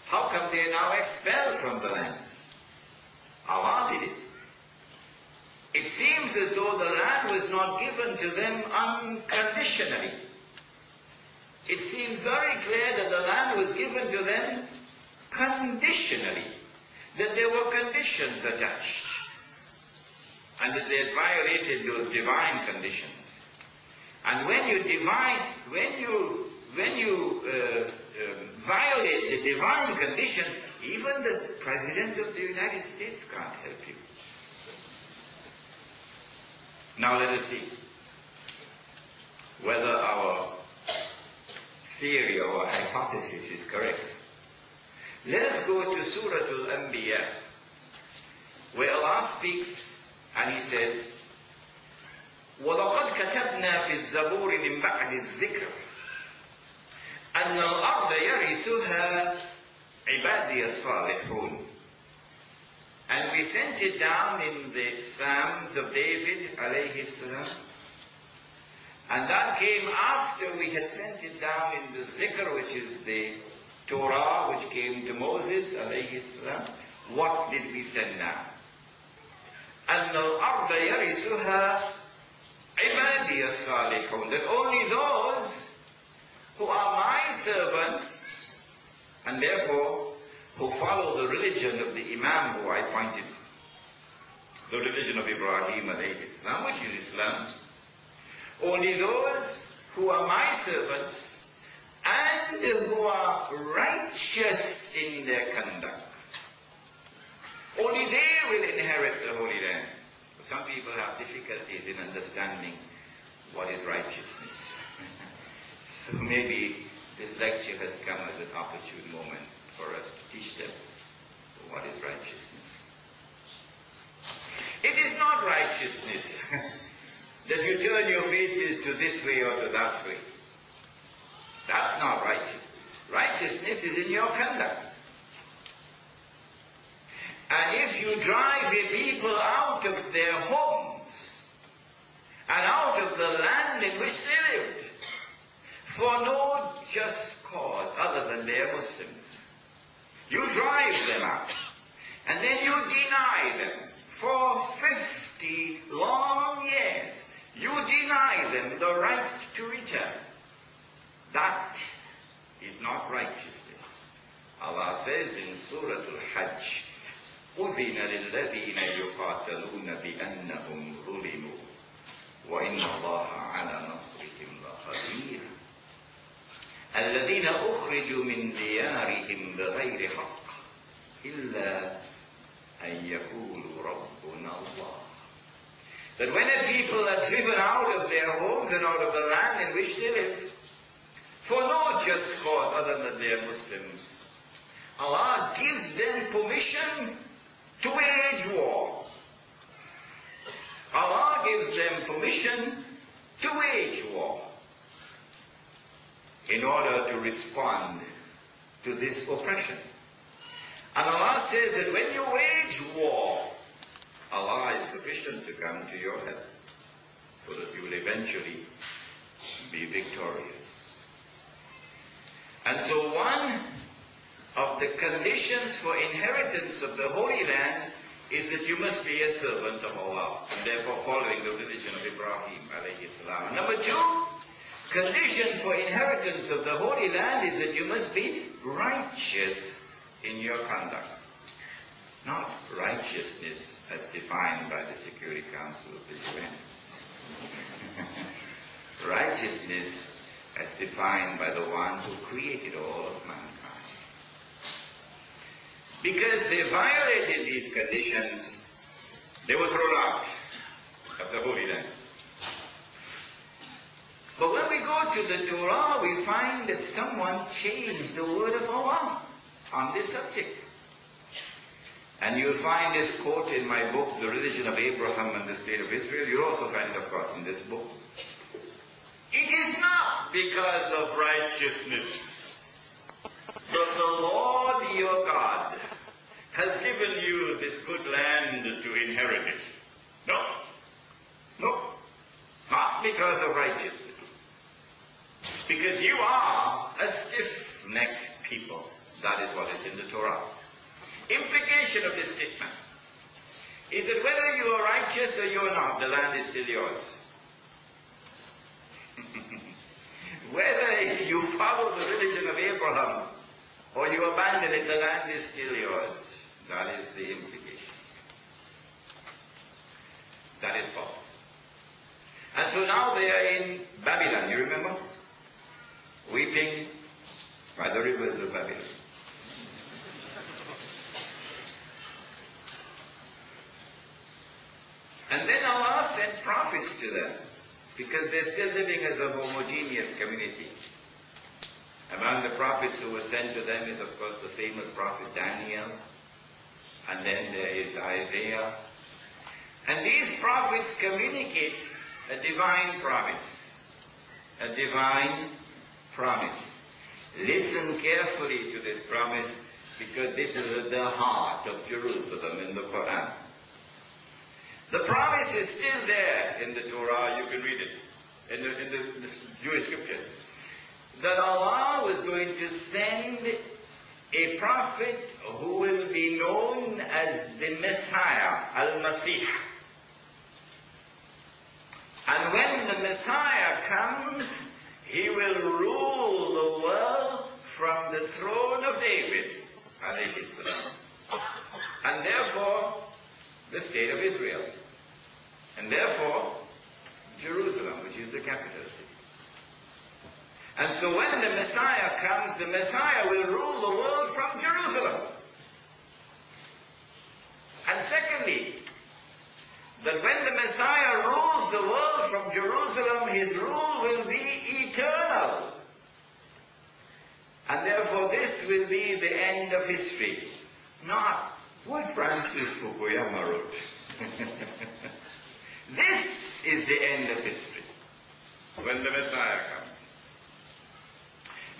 How come they are now expelled from the land? Allah did it. It seems as though the land was not given to them unconditionally. It seems very clear that the land was given to them conditionally, that there were conditions attached, and that they had violated those divine conditions. And when you violate the divine condition, even the President of the United States can't help you. Now let us see whether our theory or hypothesis is correct. Let us go to Surah Al-Anbiya, where Allah speaks and He says, وَلَقَدْ كَتَبْنَا فِي الزَّبُورِ مِنْ بَعْدِ الذِّكْرِ أَنَّ الْأَرْضَ يَرِثُهَا عِبَادِيَ الصَّالِحُونَ. And we sent it down in the Psalms of David, alayhi salam. And that came after we had sent it down in the Zikr, which is the Torah, which came to Moses, alayhi salam. What did we send down? أَنَّ الْأَرْضَ يَرِثُهَا عِبَادِيَ الصَّالِحُونَ. That only those who are my servants, and therefore who follow the religion of the Imam who I pointed, the religion of Ibrahim alayhi salam, which is Islam. Only those who are my servants and who are righteous in their conduct, only they will inherit the Holy Land. Some people have difficulties in understanding what is righteousness. So maybe this lecture has come as an opportune moment for us to teach them what is righteousness. It is not righteousness that you turn your faces to this way or to that way. That's not righteousness. Righteousness is in your conduct. And if you drive your people out of their homes and out of the land in which they lived for no just cause other than they are Muslims, you drive them out, and then you deny them for 50 long years. You deny them the right to return. That is not righteousness. Allah says in Surah Al-Hajj, أُذِنَ لِلَّذِينَ يُقَاتَلُونَ بِأَنَّهُمْ ظُلِمُوا وَإِنَّ اللَّهَ عَلَى نَصْرِهِمْ لَقَدِيرٌ الذين أخرجوا من ديارهم بغير حق إلا أن يقولوا ربنا الله. That when a people are driven out of their homes and out of the land in which they live, for no just cause other than they are Muslims, Allah gives them permission to wage war. Allah gives them permission to wage war in order to respond to this oppression. And Allah says that when you wage war, Allah is sufficient to come to your help so that you will eventually be victorious. And so one of the conditions for inheritance of the Holy Land is that you must be a servant of Allah, and therefore following the religion of Ibrahim alayhi salam. And number two, condition for inheritance of the Holy Land is that you must be righteous in your conduct. Not righteousness as defined by the Security Council of the UN. Righteousness as defined by the one who created all of mankind. Because they violated these conditions, they were thrown out of the Holy Land. But when we go to the Torah, we find that someone changed the word of Allah on this subject. And you'll find this quote in my book, The Religion of Abraham and the State of Israel. You'll also find it, of course, in this book. It is not because of righteousness that the Lord your God has given you this good land to inherit it. No. No. Not because of righteousness. Because you are a stiff-necked people. That is what is in the Torah. Implication of this statement is that whether you are righteous or you are not, the land is still yours. Whether you follow the religion of Abraham or you abandon it, the land is still yours. That is the implication. That is false. And so now they are in Babylon, you remember? Weeping by the rivers of Babylon. And then Allah sent prophets to them, because they're still living as a homogeneous community. Among the prophets who were sent to them is, of course, the famous prophet Daniel, and then there is Isaiah. And these prophets communicate a divine promise. A divine promise. Listen carefully to this promise, because this is at the heart of Jerusalem in the Quran. The promise is still there in the Torah, you can read it, in the Jewish scriptures, that Allah was going to send a prophet who will be known as the Messiah, Al-Masih. And when the Messiah comes, he will rule the world from the throne of David, alayhi salam. And therefore, the state of Israel. And therefore, Jerusalem, which is the capital city. And so when the Messiah comes, the Messiah will rule the world from Jerusalem. And secondly, that when the Messiah rules the world from Jerusalem, his rule will be eternal. And therefore this will be the end of history. Not what Francis Fukuyama wrote. This is the end of history, when the Messiah comes.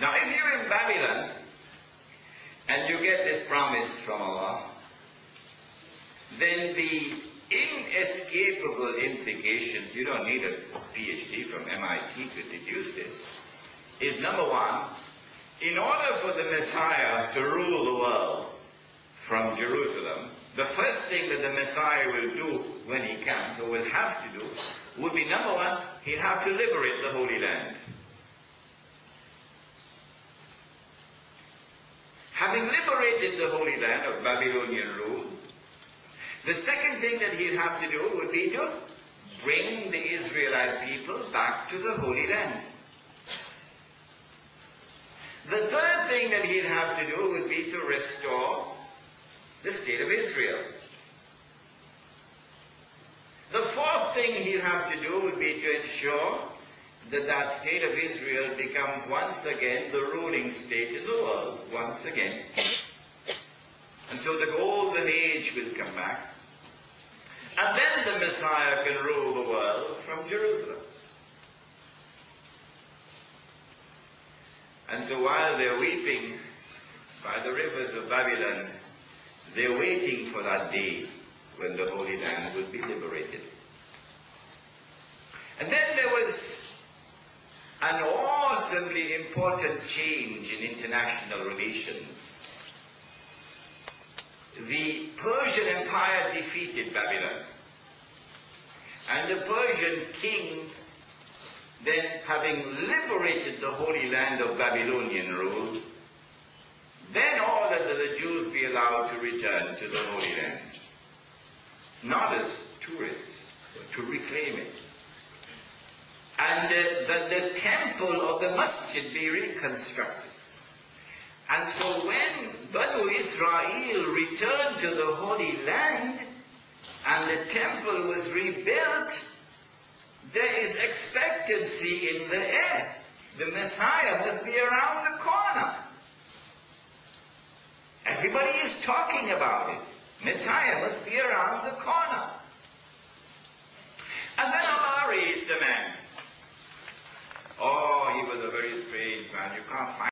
Now if you're in Babylon, and you get this promise from Allah, then the inescapable implications, you don't need a PhD from MIT to deduce this, is number one, in order for the Messiah to rule the world from Jerusalem, the first thing that the Messiah will do when he comes, or will have to do, would be number one, he'll have to liberate the Holy Land. Having liberated the Holy Land of Babylonian rule, the second thing that he'd have to do would be to bring the Israelite people back to the Holy Land. The third thing that he'd have to do would be to restore the state of Israel. The fourth thing he'd have to do would be to ensure that that state of Israel becomes once again the ruling state in the world, once again. And so the golden age will come back. And then the Messiah can rule the world from Jerusalem. And so while they're weeping by the rivers of Babylon, they're waiting for that day when the Holy Land will be liberated. And then there was an awesomely important change in international relations. The Persian Empire defeated Babylon. And the Persian king, then having liberated the Holy Land of Babylonian rule, then ordered that the Jews be allowed to return to the Holy Land. Not as tourists, but to reclaim it. And that the temple or the masjid be reconstructed. And so when Banu Israel returned to the Holy Land and the temple was rebuilt, there is expectancy in the air. The Messiah must be around the corner. Everybody is talking about it. Messiah must be around the corner. And then Allah raised a man. Oh, he was a very strange man. You can't find